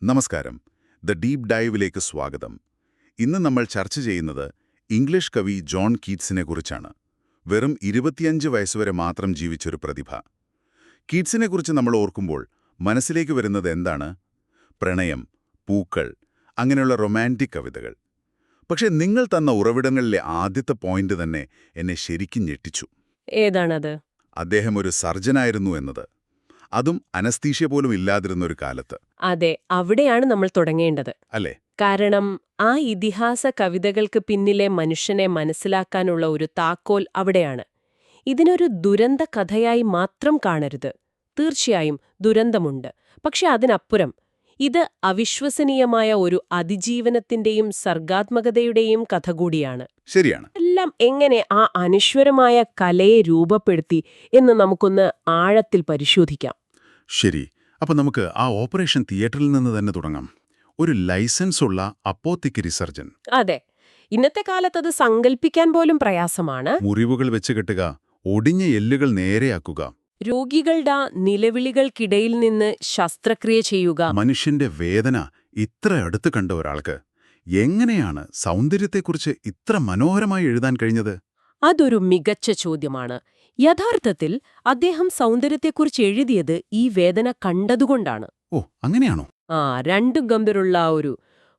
നമസ്കാരം. The deep ഡൈവിലേക്ക് സ്വാഗതം. ഇന്ന് നമ്മൾ ചർച്ച ചെയ്യുന്നത് ഇംഗ്ലീഷ് കവി ജോൺ കീറ്റ്സിനെക്കുറിച്ചാണ്. വെറും 25 വയസ്സുവരെ മാത്രം ജീവിച്ചൊരു പ്രതിഭ. കീറ്റ്സിനെക്കുറിച്ച് നമ്മൾ ഓർക്കുമ്പോൾ മനസ്സിലേക്ക് വരുന്നത് എന്താണ്? പ്രണയം, പൂക്കൾ, അങ്ങനെയുള്ള റൊമാൻറ്റിക് കവിതകൾ. പക്ഷേ നിങ്ങൾ തന്ന ഉറവിടങ്ങളിലെ ആദ്യത്തെ പോയിന്റ് തന്നെ എന്നെ ശരിക്കും ഞെട്ടിച്ചു. ഏതാണത്? അദ്ദേഹം ഒരു സർജനായിരുന്നു എന്നത്. അതും അനസ്തീഷ്യ പോലും ഇല്ലാതിരുന്ന ഒരു കാലത്ത്. അതെ, അവിടെയാണ് നമ്മൾ തുടങ്ങേണ്ടത്. അല്ലേ? കാരണം ആ ഇതിഹാസ കവിതകൾക്ക് പിന്നിലെ മനുഷ്യനെ മനസ്സിലാക്കാനുള്ള ഒരു താക്കോൽ അവിടെയാണ്. ഇതിനൊരു ദുരന്ത കഥയായി മാത്രം കാണരുത്. തീർച്ചയായും ദുരന്തമുണ്ട്. പക്ഷെ അതിനപ്പുറം ഇത് അവിശ്വസനീയമായ ഒരു അതിജീവനത്തിന്റെയും സർഗാത്മകതയുടെയും കഥ കൂടിയാണ്. ശരിയാണ്. എല്ലാം എങ്ങനെ ആ അനശ്വരമായ കലയെ രൂപപ്പെടുത്തി എന്ന് നമുക്കൊന്ന് ആഴത്തിൽ പരിശോധിക്കാം. ശരി. അപ്പോൾ നമുക്ക് ആ ഓപ്പറേഷൻ തിയേറ്ററിൽ നിന്ന് തന്നെ തുടങ്ങാം. ഒരു ലൈസൻസ് ഉള്ള അപ്പോത്തിക്കരി സർജൻ. അതെ, ഇന്നത്തെ കാലത്ത് അത് സങ്കല്പിക്കാൻ പോലും പ്രയാസമാണ്. മുറിവുകൾ വെച്ച് കെട്ടുക, ഒടിഞ്ഞ എല്ലുകൾ നേരെയാക്കുക, രോഗികളുടെ നിലവിളികൾക്കിടയിൽ നിന്ന് ശസ്ത്രക്രിയ ചെയ്യുക. മനുഷ്യന്റെ വേദന ഇത്ര അടുത്ത് കണ്ട ഒരാൾക്ക് എങ്ങനെയാണ് സൗന്ദര്യത്തെക്കുറിച്ച് ഇത്ര മനോഹരമായി എഴുതാൻ കഴിഞ്ഞത്? അതൊരു മികച്ച ചോദ്യമാണ്. യഥാർത്ഥത്തിൽ അദ്ദേഹം സൗന്ദര്യത്തെക്കുറിച്ച് എഴുതിയത് ഈ വേദന കണ്ടതുകൊണ്ടാണ്. ഓ, അങ്ങനെയാണോ? രണ്ടും ഗംഭീരമുള്ള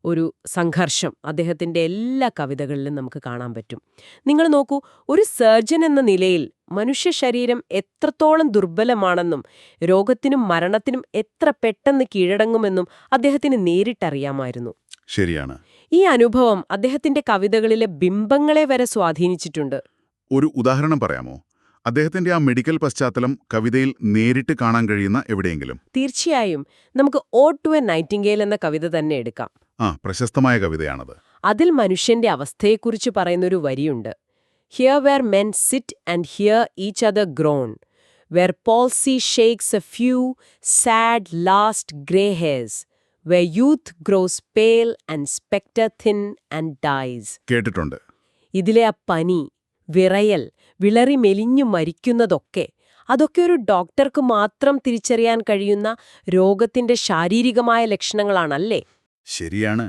ഒരു സംഘർഷം അദ്ദേഹത്തിന്റെ എല്ലാ കവിതകളിലും നമുക്ക് കാണാൻ പറ്റും. നിങ്ങൾ നോക്കൂ, ഒരു സർജൻ എന്ന നിലയിൽ മനുഷ്യ ശരീരം എത്രത്തോളം ദുർബലമാണെന്നും രോഗത്തിനും മരണത്തിനും എത്ര പെട്ടെന്ന് കീഴടങ്ങുമെന്നും അദ്ദേഹത്തിന് നേരിട്ടറിയാമായിരുന്നു. ശരിയാണ്. ഈ അനുഭവം അദ്ദേഹത്തിന്റെ കവിതകളിലെ ബിംബങ്ങളെ വരെ സ്വാധീനിച്ചിട്ടുണ്ട്. ഒരു ഉദാഹരണം പറയാമോ? അദ്ദേഹത്തിന്റെ ആ മെഡിക്കൽ പശ്ചാത്തലം കവിതയിൽ നേരിട്ട് കാണാൻ കഴിയുന്ന എവിടെയെങ്കിലും? തീർച്ചയായും. നമുക്ക് ഓഡ് ടു എ നൈറ്റിംഗേൽ എന്ന കവിത തന്നെ എടുക്കാം. പ്രശസ്തമായ കവിതയാണത്. അതിൽ മനുഷ്യന്റെ അവസ്ഥയെക്കുറിച്ച് പറയുന്നൊരു വരിയുണ്ട്. Here where men sit and here each other groan, where palsy shakes a few sad last grey hairs, where youth grows pale and spectre thin and dies. കേട്ടിട്ടുണ്ട്. ഇതിലെ ആ പനി, വിറയൽ, വിളറി മെലിഞ്ഞു മരിക്കുന്നതൊക്കെ അതൊക്കെ ഒരു ഡോക്ടർക്ക് മാത്രം തിരിച്ചറിയാൻ കഴിയുന്ന രോഗത്തിന്റെ ശാരീരികമായ ലക്ഷണങ്ങളാണല്ലേ? ശരിയാണ്.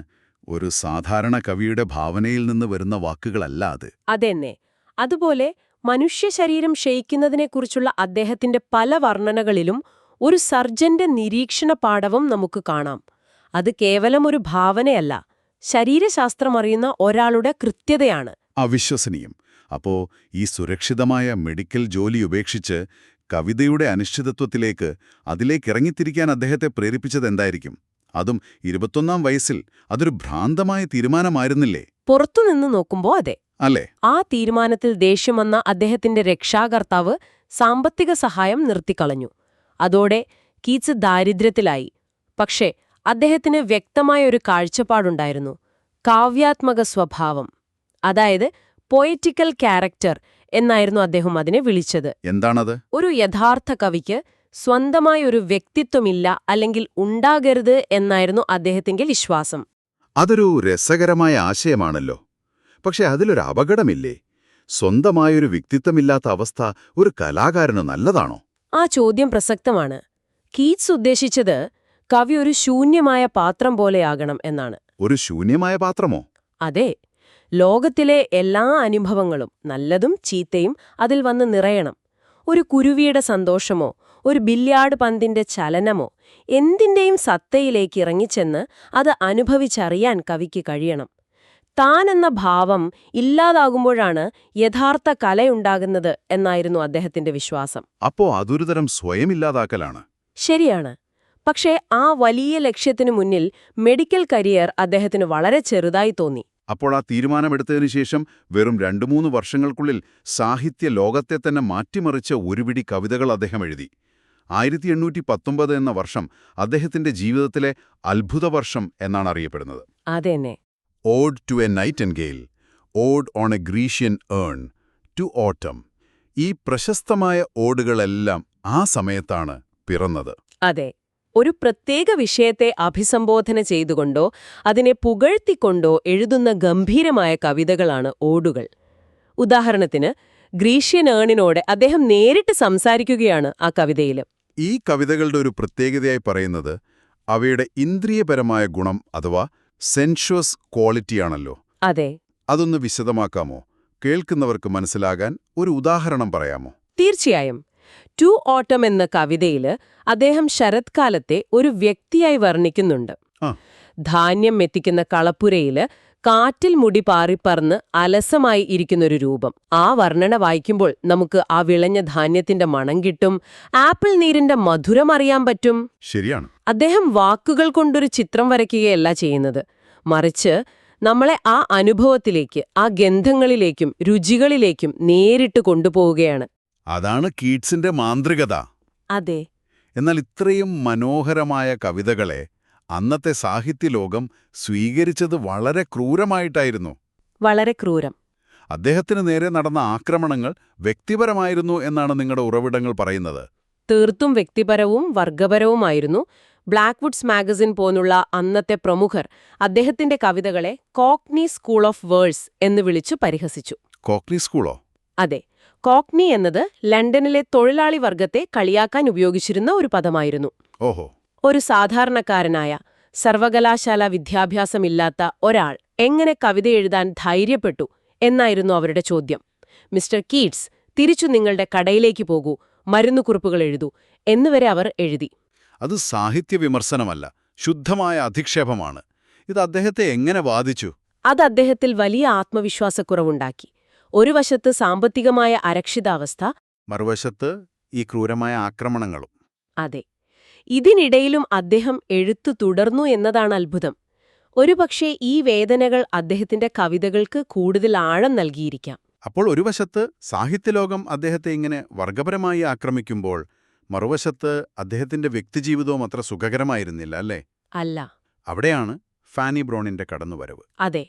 ഒരു സാധാരണ കവിയുടെ ഭാവനയിൽ നിന്ന് വരുന്ന വാക്കുകളല്ല അത്. അതെന്നെ. അതുപോലെ മനുഷ്യ ശരീരം ക്ഷയിക്കുന്നതിനെക്കുറിച്ചുള്ള അദ്ദേഹത്തിന്റെ പല വർണ്ണനകളിലും ഒരു സർജന്റെ നിരീക്ഷണ പാടവം നമുക്ക് കാണാം. അത് കേവലം ഒരു ഭാവനയല്ല, ശരീരശാസ്ത്രമറിയുന്ന ഒരാളുടെ കൃത്യതയാണ്. അവിശ്വസനീയം. അപ്പോ ഈ സുരക്ഷിതമായ മെഡിക്കൽ ജോലി ഉപേക്ഷിച്ച് കവിതയുടെ അനിശ്ചിതത്വത്തിലേക്ക് അതിലേക്കിറങ്ങിത്തിരിക്കാൻ അദ്ദേഹത്തെ പ്രേരിപ്പിച്ചതെന്തായിരിക്കും? അതും 21-ാം വയസ്സിൽ. അതൊരു ഭ്രാന്തമായ തീരുമാനമായിരുന്നില്ലേ? പുറത്തുനിന്ന് നോക്കുമ്പോ അതെ. അല്ലേ? ആ തീരുമാനത്തിൽ ദേഷ്യം വന്ന അദ്ദേഹത്തിന്റെ രക്ഷാകർത്താവ് സാമ്പത്തിക സഹായം നിർത്തിക്കളഞ്ഞു. അതോടെ കീറ്റ്സ് ദാരിദ്ര്യത്തിലായി. പക്ഷേ അദ്ദേഹത്തിന് വ്യക്തമായൊരു കാഴ്ചപ്പാടുണ്ടായിരുന്നു. കാവ്യാത്മക സ്വഭാവം, അതായത് പൊയറ്റിക്കൽ ക്യാരക്ടർ എന്നായിരുന്നു അദ്ദേഹം അതിനെ വിളിച്ചത്. എന്താണത്? ഒരു യഥാർത്ഥ കവിക്ക് സ്വന്തമായ ഒരു വ്യക്തിത്വമില്ല, അല്ലെങ്കിൽ ഉണ്ടാകരുത് എന്നായിരുന്നു അദ്ദേഹത്തിന്റെ വിശ്വാസം. അതൊരു രസകരമായ ആശയമാണല്ലോ. പക്ഷെ അതിലൊരു അപകടമില്ലേ? സ്വന്തമായൊരു വ്യക്തിത്വമില്ലാത്ത അവസ്ഥ ഒരു കലാകാരന് നല്ലതാണോ? ആ ചോദ്യം പ്രസക്തമാണ്. കീറ്റ്സ് ഉദ്ദേശിച്ചത് കവി ഒരു ശൂന്യമായ പാത്രം പോലെയാകണം എന്നാണ്. ഒരു ശൂന്യമായ പാത്രമോ? അതെ. ലോകത്തിലെ എല്ലാ അനുഭവങ്ങളും, നല്ലതും ചീത്തയും, അതിൽ വന്ന് നിറയണം. ഒരു കുരുവിയുടെ സന്തോഷമോ ഒരു ബില്യാർഡ് പന്തിന്റെ ചലനമോ എന്തിന്റെയും സത്തയിലേക്ക് ഇറങ്ങിച്ചെന്ന് അത് അനുഭവിച്ചറിയാൻ കവിക്ക് കഴിയണം. താനെന്ന ഭാവം ഇല്ലാതാകുമ്പോഴാണ് യഥാർത്ഥ കലയുണ്ടാകുന്നത് എന്നായിരുന്നു അദ്ദേഹത്തിന്റെ വിശ്വാസം. അപ്പോ അതൊരു തരം സ്വയമില്ലാതാക്കലാണ്. ശരിയാണ്. പക്ഷേ ആ വലിയ ലക്ഷ്യത്തിനു മുന്നിൽ മെഡിക്കൽ കരിയർ അദ്ദേഹത്തിന് വളരെ ചെറുതായി തോന്നി. അപ്പോൾ ആ തീരുമാനമെടുത്തതിനു ശേഷം വെറും 2-3 വർഷങ്ങൾക്കുള്ളിൽ സാഹിത്യ ലോകത്തെ തന്നെ മാറ്റിമറിച്ച ഒരുപിടി കവിതകൾ അദ്ദേഹം എഴുതി. 1819 എന്ന വർഷം അദ്ദേഹത്തിന്റെ ജീവിതത്തിലെ അത്ഭുത വർഷം എന്നാണ് അറിയപ്പെടുന്നത്. അതെന്നെ. Ode to a nightingale, ode on a Grecian urn, to autumn. ഈ പ്രശസ്തമായ ഓഡുകളെല്ലാം ആ സമയത്താണ് പിറന്നത്. അതെ. ഒരു പ്രത്യേക വിഷയത്തെ അഭിസംബോധന ചെയ്തുകൊണ്ടോ അതിനെ പുകഴ്ത്തിക്കൊണ്ടോ എഴുതുന്ന ഗംഭീരമായ കവിതകളാണ് ഓഡുകൾ. ഉദാഹരണത്തിന് ഗ്രീഷ്യൻ ഏണിനോട് അദ്ദേഹം നേരിട്ട് സംസാരിക്കുകയാണ് ആ കവിതയിൽ. ഈ കവിതകളുടെ ഒരു പ്രത്യേകതയായി പറയുന്നത് അവയുടെ ഇന്ദ്രിയപരമായ ഗുണം അഥവാ സെൻഷ്വസ് ക്വാളിറ്റിയാണല്ലോ. അതെ, അതൊന്ന് വിശദമാക്കാമോ? കേൾക്കുന്നവർക്ക് മനസ്സിലാകാൻ ഒരു ഉദാഹരണം പറയാമോ? തീർച്ചയായും. ടു ഓട്ടം എന്ന കവിതയില് അദ്ദേഹം ശരത്കാലത്തെ ഒരു വ്യക്തിയായി വർണ്ണിക്കുന്നുണ്ട്. ആ. ധാന്യം എത്തിക്കുന്ന കളപ്പുരയില് കാറ്റിൽ മുടി പാറിപ്പറന്ന് അലസമായി ഇരിക്കുന്നൊരു രൂപം. ആ വർണ്ണന വായിക്കുമ്പോൾ നമുക്ക് ആ വിളഞ്ഞ ധാന്യത്തിന്റെ മണം കിട്ടും, ആപ്പിൾ നീരിന്റെ മധുരം അറിയാൻ പറ്റും. ശരിയാണ്. അദ്ദേഹം വാക്കുകൾ കൊണ്ടൊരു ചിത്രം വരയ്ക്കുകയല്ല ചെയ്യുന്നത്, മറിച്ച് നമ്മളെ ആ അനുഭവത്തിലേക്ക്, ആ ഗന്ധങ്ങളിലേക്കും രുചികളിലേക്കും നേരിട്ട് കൊണ്ടുപോവുകയാണ്. അതാണ് കീറ്റ്സിന്റെ മാന്ത്രികത. അതെ, എന്നാൽ ഇത്രയും മനോഹരമായ കവിതകളെ അന്നത്തെ സാഹിത്യലോകം സ്വീകരിച്ചത് വളരെ ക്രൂരമായിട്ടായിരുന്നു. വളരെ ക്രൂരം. അദ്ദേഹത്തിന് നേരെ നടന്ന ആക്രമണങ്ങൾ വ്യക്തിപരമായിരുന്നു എന്നാണ് നിങ്ങളുടെ ഉറവിടങ്ങൾ പറയുന്നത്. തീർത്തും വ്യക്തിപരവും വർഗപരവുമായിരുന്നു. ബ്ലാക്ക്വുഡ്സ് മാഗസിൻ പോലുള്ള അന്നത്തെ പ്രമുഖർ അദ്ദേഹത്തിന്റെ കവിതകളെ കോക്നി സ്കൂൾ ഓഫ് വേഴ്സ് എന്ന് വിളിച്ചു പരിഹസിച്ചു. കോക്നി സ്കൂളോ? അതെ, കോക്നി എന്നത് ലണ്ടനിലെ തൊഴിലാളി വർഗത്തെ കളിയാക്കാൻ ഉപയോഗിച്ചിരുന്ന ഒരു പദമായിരുന്നു. ഓഹോ. ഒരു സാധാരണക്കാരനായ, സർവകലാശാല വിദ്യാഭ്യാസമില്ലാത്ത ഒരാൾ എങ്ങനെ കവിത എഴുതാൻ ധൈര്യപ്പെട്ടു എന്നായിരുന്നു അവരുടെ ചോദ്യം. മിസ്റ്റർ കീറ്റ്സ്, തിരിച്ചു നിങ്ങളുടെ കടയിലേക്ക് പോകൂ, മരുന്നുകുറിപ്പുകൾ എഴുതൂ എന്നുവരെ അവർ എഴുതി. അത് സാഹിത്യ വിമർശനമല്ല, ശുദ്ധമായ അധിക്ഷേപമാണ്. ഇത് അദ്ദേഹത്തെ എങ്ങനെ ബാധിച്ചു? അത് അദ്ദേഹത്തിൽ വലിയ ആത്മവിശ്വാസക്കുറവുണ്ടാക്കി. ഒരു വശത്ത് സാമ്പത്തികമായ അരക്ഷിതാവസ്ഥ, മറുവശത്ത് ഈ ക്രൂരമായ ആക്രമണങ്ങളും. അതെ. ഇതിനിടയിലും അദ്ദേഹം എഴുത്തു തുടർന്നു എന്നതാണ് അത്ഭുതം. ഒരുപക്ഷേ ഈ വേദനകൾ അദ്ദേഹത്തിന്റെ കവിതകൾക്ക് കൂടുതൽ ആഴം നൽകിയിരിക്കാം. അപ്പോൾ ഒരു വശത്ത് സാഹിത്യലോകം അദ്ദേഹത്തെ ഇങ്ങനെ വർഗപരമായി ആക്രമിക്കുമ്പോൾ, മറുവശത്ത് അദ്ദേഹത്തിന്റെ വ്യക്തിജീവിതവും അത്ര സുഖകരമായിരുന്നില്ല, അല്ലേ? അല്ല. അവിടെയാണ് ഫാനി ബ്രോണിന്റെ കടന്നുവരവ്. അതെ.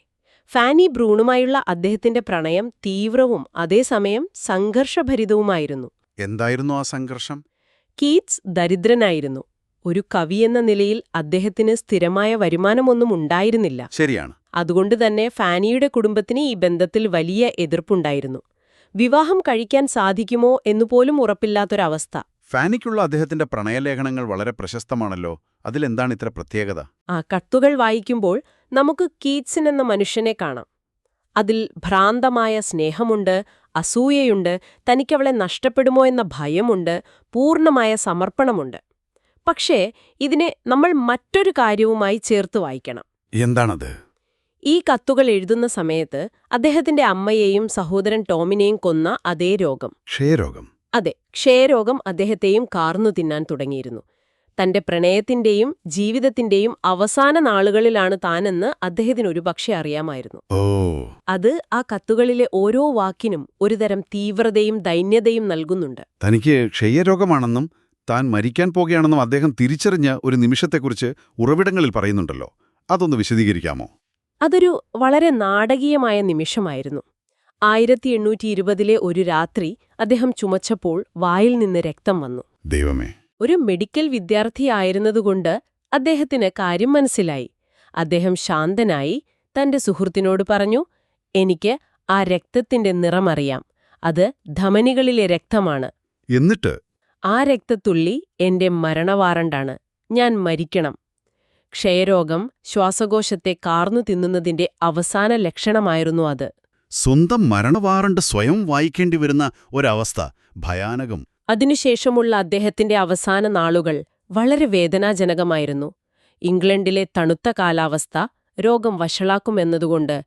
ഫാനി ബ്രൂണുമായുള്ള അദ്ദേഹത്തിന്റെ പ്രണയം തീവ്രവും അതേസമയം സംഘർഷഭരിതവുമായിരുന്നു. എന്തായിരുന്നു ആ സംഘർഷം? കീറ്റ്സ് ദരിദ്രനായിരുന്നു. ഒരു കവിയെന്ന നിലയിൽ അദ്ദേഹത്തിന് സ്ഥിരമായ വരുമാനമൊന്നും ഉണ്ടായിരുന്നില്ല. ശരിയാണ്. അതുകൊണ്ടുതന്നെ ഫാനിയുടെ കുടുംബത്തിന് ഈ ബന്ധത്തിൽ വലിയ എതിർപ്പുണ്ടായിരുന്നു. വിവാഹം കഴിക്കാൻ സാധിക്കുമോ എന്നുപോലും ഉറപ്പില്ലാത്തൊരവസ്ഥ. ഫാനിക്കുള്ള അദ്ദേഹത്തിന്റെ പ്രണയലേഖനങ്ങൾ വളരെ പ്രശസ്തമാണല്ലോ. അതിലെന്താണ് ഇത്ര പ്രത്യേകത? ആ കത്തുകൾ വായിക്കുമ്പോൾ നമുക്ക് കീറ്റ്സൻ എന്ന മനുഷ്യനെ കാണാം. അതിൽ ഭ്രാന്തമായ സ്നേഹമുണ്ട്, അസൂയയുണ്ട്, തനിക്കവളെ നഷ്ടപ്പെടുമോ എന്ന ഭയമുണ്ട്, പൂർണ്ണമായ സമർപ്പണമുണ്ട്. പക്ഷേ ഇതിനെ നമ്മൾ മറ്റൊരു കാര്യവുമായി ചേർത്ത് വായിക്കണം. എന്താണത്? ഈ കത്തുകൾ എഴുതുന്ന സമയത്ത് അദ്ദേഹത്തിന്റെ അമ്മയെയും സഹോദരൻ ടോമിനെയും കൊന്ന അതേ രോഗം. ക്ഷയരോഗം. അതെ, ക്ഷയരോഗം അദ്ദേഹത്തെയും കാർന്നു തിന്നാൻ തുടങ്ങിയിരുന്നു. തന്റെ പ്രണയത്തിന്റെയും ജീവിതത്തിന്റെയും അവസാന നാളുകളിലാണ് താനെന്ന് അദ്ദേഹത്തിന് ഒരുപക്ഷെ അറിയാമായിരുന്നു. ഓ. അത് ആ കത്തുകളിലെ ഓരോ വാക്കിനും ഒരുതരം തീവ്രതയും ദൈന്യതയും നൽകുന്നുണ്ട്. തനിക്ക് ക്ഷയരോഗമാണെന്നും താൻ മരിക്കാൻ പോകുകയാണെന്നും അദ്ദേഹം തിരിച്ചറിഞ്ഞ ഒരു നിമിഷത്തെക്കുറിച്ച് ഉറവിടങ്ങളിൽ പറയുന്നുണ്ടല്ലോ. അതൊന്ന് വിശദീകരിക്കാമോ? അതൊരു വളരെ നാടകീയമായ നിമിഷമായിരുന്നു. 1820 ഒരു രാത്രി അദ്ദേഹം ചുമച്ചപ്പോൾ വായിൽ നിന്ന് രക്തം വന്നു. ദൈവമേ. ഒരു മെഡിക്കൽ വിദ്യാർത്ഥിയായിരുന്നതുകൊണ്ട് അദ്ദേഹത്തിന് കാര്യം മനസ്സിലായി. അദ്ദേഹം ശാന്തനായി തന്റെ സുഹൃത്തിനോട് പറഞ്ഞു, എനിക്ക് ആ രക്തത്തിന്റെ നിറമറിയാം. അത് ധമനികളിലെ രക്തമാണ്. എന്നിട്ട്? ആ രക്തത്തുള്ളി എന്റെ മരണവാറണ്ടാണ്. ഞാൻ മരിക്കണം. ക്ഷയരോഗം ശ്വാസകോശത്തെ കാർന്നു തിന്നുന്നതിന്റെ അവസാന ലക്ഷണമായിരുന്നു അത്. സ്വന്തം മരണവാറണ്ട് സ്വയം വായിക്കേണ്ടി വരുന്ന ഒരവസ്ഥ ഭയാനകം. അതിനുശേഷമുള്ള അദ്ദേഹത്തിന്റെ അവസാന നാളുകൾ വളരെ വേദനാജനകമായിരുന്നു. ഇംഗ്ലണ്ടിലെ തണുത്ത കാലാവസ്ഥ രോഗം വഷളാക്കുമെന്നതുകൊണ്ട്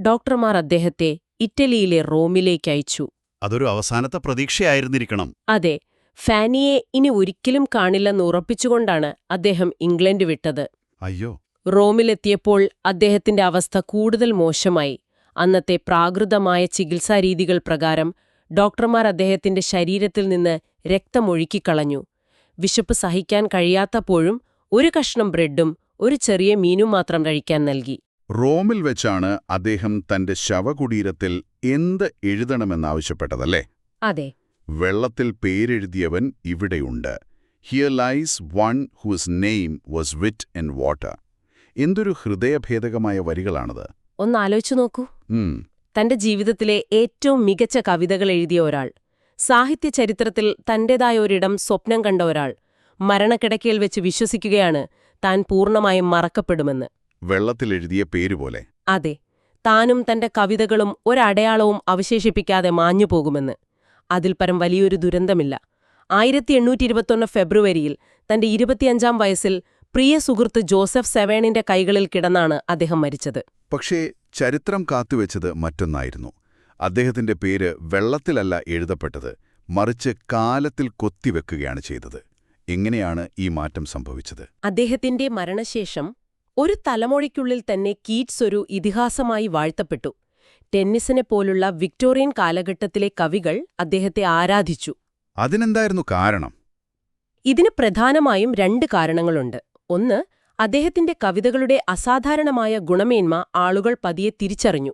ഡോക്ടർമാർ അദ്ദേഹത്തെ ഇറ്റലിയിലെ റോമിലേക്കയച്ചു. അതൊരു അവസാനത്തെ പ്രതീക്ഷയായിരുന്നിരിക്കണം. അതെ, ഫാനിയെ ഇനി ഒരിക്കലും കാണില്ലെന്ന് ഉറപ്പിച്ചുകൊണ്ടാണ് അദ്ദേഹം ഇംഗ്ലണ്ട് വിട്ടത്. അയ്യോ. റോമിലെത്തിയപ്പോൾ അദ്ദേഹത്തിന്റെ അവസ്ഥ കൂടുതൽ മോശമായി. അന്നത്തെ പ്രാകൃതമായ ചികിത്സാരീതികൾ പ്രകാരം ഡോക്ടർമാർ അദ്ദേഹത്തിന്റെ ശരീരത്തിൽ നിന്ന് രക്തമൊഴുക്കിക്കളഞ്ഞു. വിശപ്പ് സഹിക്കാൻ കഴിയാത്തപ്പോഴും ഒരു കഷ്ണം ബ്രെഡും ഒരു ചെറിയ മീനും മാത്രം കഴിക്കാൻ നൽകി. റോമിൽ വെച്ചാണ് അദ്ദേഹം തന്റെ ശവകുടീരത്തിൽ എന്ത് എഴുതണമെന്നാവശ്യപ്പെട്ടതല്ലേ? അതെ. വെള്ളത്തിൽ പേരെഴുതിയവൻ ഇവിടെയുണ്ട്. Here lies one whose name was writ in water. എന്തൊരു ഹൃദയഭേദകമായ വരികളാണത്. ഒന്നാലോചിച്ചു നോക്കൂ. തന്റെ ജീവിതത്തിലെ ഏറ്റവും മികച്ച കവിതകൾ എഴുതിയ ഒരാൾ, സാഹിത്യ ചരിത്രത്തിൽ തന്റേതായ ഒരിടം സ്വപ്നം കണ്ട ഒരാൾ, മരണക്കിടക്കയിൽ വെച്ച് വിശ്വസിക്കുകയാണ് താൻ പൂർണ്ണമായും മറക്കപ്പെടുമെന്ന്. വെള്ളത്തിലെഴുതിയ പേരുപോലെ. അതെ, താനും തന്റെ കവിതകളും ഒരടയാളവും അവശേഷിപ്പിക്കാതെ മാഞ്ഞുപോകുമെന്ന്. അതിൽ പരം വലിയൊരു ദുരന്തമില്ല. 1821 ഫെബ്രുവരിയിൽ തന്റെ 25-ാം വയസ്സിൽ പ്രിയ സുഹൃത്ത് ജോസഫ് സെവേണിന്റെ കൈകളിൽ കിടന്നാണ് അദ്ദേഹം മരിച്ചത്. പക്ഷേ ചരിത്രം കാത്തുവെച്ചത് മറ്റൊന്നായിരുന്നു. അദ്ദേഹത്തിന്റെ പേര് വെള്ളത്തിലല്ല എഴുതപ്പെട്ടത്, മറിച്ച് കാലത്തിൽ കൊത്തിവെക്കുകയാണ് ചെയ്തത്. എങ്ങനെയാണ് ഈ മാറ്റം സംഭവിച്ചത്? അദ്ദേഹത്തിന്റെ മരണശേഷം ഒരു തലമുറയ്ക്കുള്ളിൽ തന്നെ കീറ്റ്സ് ഒരു ഇതിഹാസമായി വാഴ്ത്തപ്പെട്ടു. ടെന്നിസിനെപ്പോലുള്ള വിക്ടോറിയൻ കാലഘട്ടത്തിലെ കവികൾ അദ്ദേഹത്തെ ആരാധിച്ചു. അതിനെന്തായിരുന്നു കാരണം? ഇതിന് പ്രധാനമായും 2 കാരണങ്ങളുണ്ട്. ഒന്ന്, അദ്ദേഹത്തിന്റെ കവിതകളുടെ അസാധാരണമായ ഗുണമേന്മ ആളുകൾ പതിയെ തിരിച്ചറിഞ്ഞു.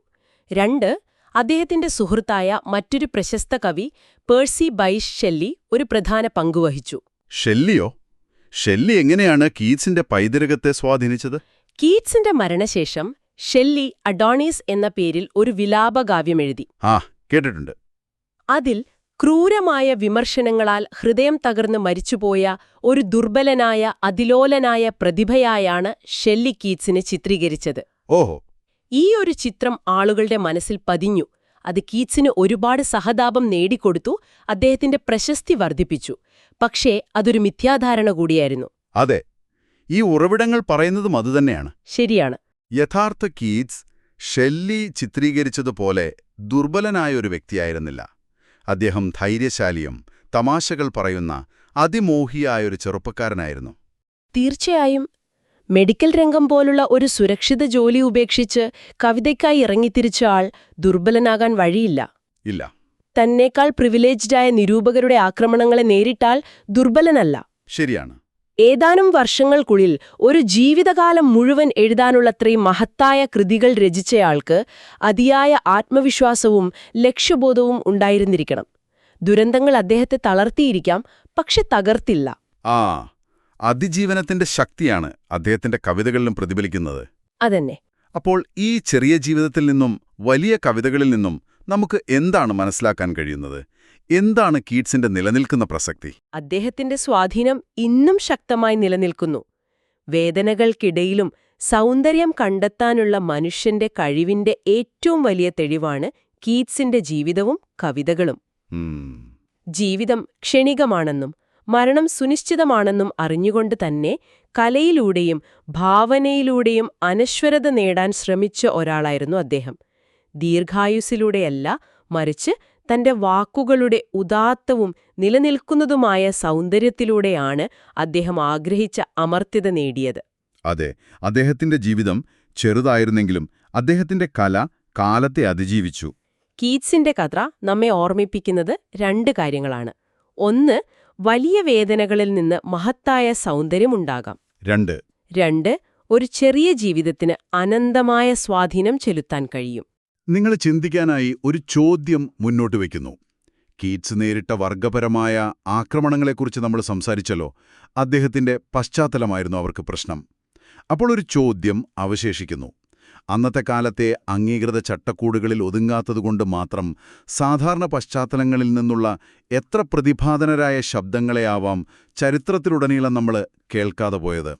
2, അദ്ദേഹത്തിന്റെ സുഹൃത്തായ മറ്റൊരു പ്രശസ്ത കവി പേഴ്സി ബൈഷ് ഷെല്ലി ഒരു പ്രധാന പങ്കുവഹിച്ചു. ഷെല്ലിയോ? ഷെല്ലി എങ്ങനെയാണ് കീറ്റ്സിന്റെ പൈതൃകത്തെ സ്വാധീനിച്ചത്? കീറ്റ്സിന്റെ മരണശേഷം ഷെല്ലി അഡോണീസ് എന്ന പേരിൽ ഒരു വിലാപകാവ്യമെഴുതി. കേട്ടിട്ടുണ്ട്. അതിൽ ക്രൂരമായ വിമർശനങ്ങളാൽ ഹൃദയം തകർന്ന് മരിച്ചുപോയ ഒരു ദുർബലനായ അതിലോലനായ പ്രതിഭയായാണ് ഷെല്ലി കീറ്റ്സിനെ ചിത്രീകരിച്ചത്. ഓഹോ. ഈ ഒരു ചിത്രം ആളുകളുടെ മനസ്സിൽ പതിഞ്ഞു. അത് കീറ്റ്സിന് ഒരുപാട് സഹതാപം നേടിക്കൊടുത്തു, അദ്ദേഹത്തിന്റെ പ്രശസ്തി വർദ്ധിപ്പിച്ചു. പക്ഷേ അതൊരു മിഥ്യാധാരണ കൂടിയായിരുന്നു. അതെ, ഈ ഉറവിടങ്ങൾ പറയുന്നതും അതുതന്നെയാണ്. ശരിയാണ്. യഥാർത്ഥ കീറ്റ്സ് ഷെല്ലി ചിത്രീകരിച്ചതുപോലെ ദുർബലനായ ഒരു വ്യക്തിയായിരുന്നില്ല. അദ്ദേഹം ധൈര്യശാലിയും തമാശകൾ പറയുന്ന അതിമോഹിയായൊരു ചെറുപ്പക്കാരനായിരുന്നു. തീർച്ചയായും. മെഡിക്കൽ രംഗം പോലുള്ള ഒരു സുരക്ഷിത ജോലി ഉപേക്ഷിച്ച് കവിതയ്ക്കായി ഇറങ്ങിത്തിരിച്ച ആൾ ദുർബലനാകാൻ വഴിയില്ല. ഇല്ല. തന്നേക്കാൾ പ്രിവിലേജ്ഡായ നിരൂപകരുടെ ആക്രമണങ്ങളെ നേരിട്ടാൽ ദുർബലനല്ല. ശരിയാണ്. ഏതാനും വർഷങ്ങൾക്കുള്ളിൽ ഒരു ജീവിതകാലം മുഴുവൻ എഴുതാനുള്ളത്രയും മഹത്തായ കൃതികൾ രചിച്ചയാൾക്ക് അതിയായ ആത്മവിശ്വാസവും ലക്ഷ്യബോധവും ഉണ്ടായിരുന്നിരിക്കണം. ദുരന്തങ്ങൾ അദ്ദേഹത്തെ തളർത്തിയിരിക്കാം, പക്ഷെ തകർത്തില്ല. അതിജീവനത്തിന്റെ ശക്തിയാണ് അദ്ദേഹത്തിന്റെ കവിതകളിലും പ്രതിഫലിക്കുന്നത്. അതന്നെ. അപ്പോൾ ഈ ചെറിയ ജീവിതത്തിൽ നിന്നും വലിയ കവിതകളിൽ നിന്നും നമുക്ക് എന്താണ് മനസ്സിലാക്കാൻ കഴിയുന്നത്? എന്താണ് കീറ്റ്സിന്റെ നിലനിൽക്കുന്ന പ്രസക്തി? അദ്ദേഹത്തിന്റെ സ്വാധീനം ഇന്നും ശക്തമായി നിലനിൽക്കുന്നു. വേദനകൾക്കിടയിലും സൗന്ദര്യം കണ്ടെത്താനുള്ള മനുഷ്യന്റെ കഴിവിന്റെ ഏറ്റവും വലിയ തെളിവാണ് കീറ്റ്സിന്റെ ജീവിതവും കവിതകളും. ജീവിതം ക്ഷണികമാണെന്നും മരണം സുനിശ്ചിതമാണെന്നും അറിഞ്ഞുകൊണ്ട് തന്നെ കലയിലൂടെയും ഭാവനയിലൂടെയും അനശ്വരത നേടാൻ ശ്രമിച്ച ഒരാളായിരുന്നു അദ്ദേഹം. ദീർഘായുസ്സിലൂടെയല്ല, മറിച്ച് തന്റെ വാക്കുകളുടെ ഉദാത്തവും നിലനിൽക്കുന്നതുമായ സൗന്ദര്യത്തിലൂടെയാണ് അദ്ദേഹം ആഗ്രഹിച്ച അമർത്യത നേടിയത്. അതെ, അദ്ദേഹത്തിന്റെ ജീവിതം ചെറുതായിരുന്നെങ്കിലും അദ്ദേഹത്തിന്റെ കല കാലത്തെ അതിജീവിച്ചു. കീറ്റ്സിന്റെ കഥ നമ്മെ ഓർമ്മിപ്പിക്കുന്നത് 2 കാര്യങ്ങളാണ്. ഒന്ന്, വലിയ വേദനകളിൽ നിന്ന് മഹത്തായ സൗന്ദര്യമുണ്ടാകാം. 2, ഒരു ചെറിയ ജീവിതത്തിന് അനന്തമായ സ്വാധീനം ചെലുത്താൻ കഴിയും. നിങ്ങൾ ചിന്തിക്കാനായി ഒരു ചോദ്യം മുന്നോട്ട് വയ്ക്കുന്നു. കീറ്റ്സ് നേരിട്ട വർഗപരമായ ആക്രമണങ്ങളെക്കുറിച്ച് നമ്മൾ സംസാരിച്ചല്ലോ. അദ്ദേഹത്തിന്റെ പശ്ചാത്തലമായിരുന്നു അവർക്ക് പ്രശ്നം. അപ്പോൾ ഒരു ചോദ്യം അവശേഷിക്കുന്നു. അന്നത്തെ കാലത്തെ അംഗീകൃത ചട്ടക്കൂടുകളിൽ ഒതുങ്ങാത്തതുകൊണ്ട് മാത്രം സാധാരണ പശ്ചാത്തലങ്ങളിൽ നിന്നുള്ള എത്ര പ്രതിഭാധനരായ ശബ്ദങ്ങളെയാവാം ചരിത്രത്തിലുടനീളം നമ്മൾ കേൾക്കാതെ പോയത്?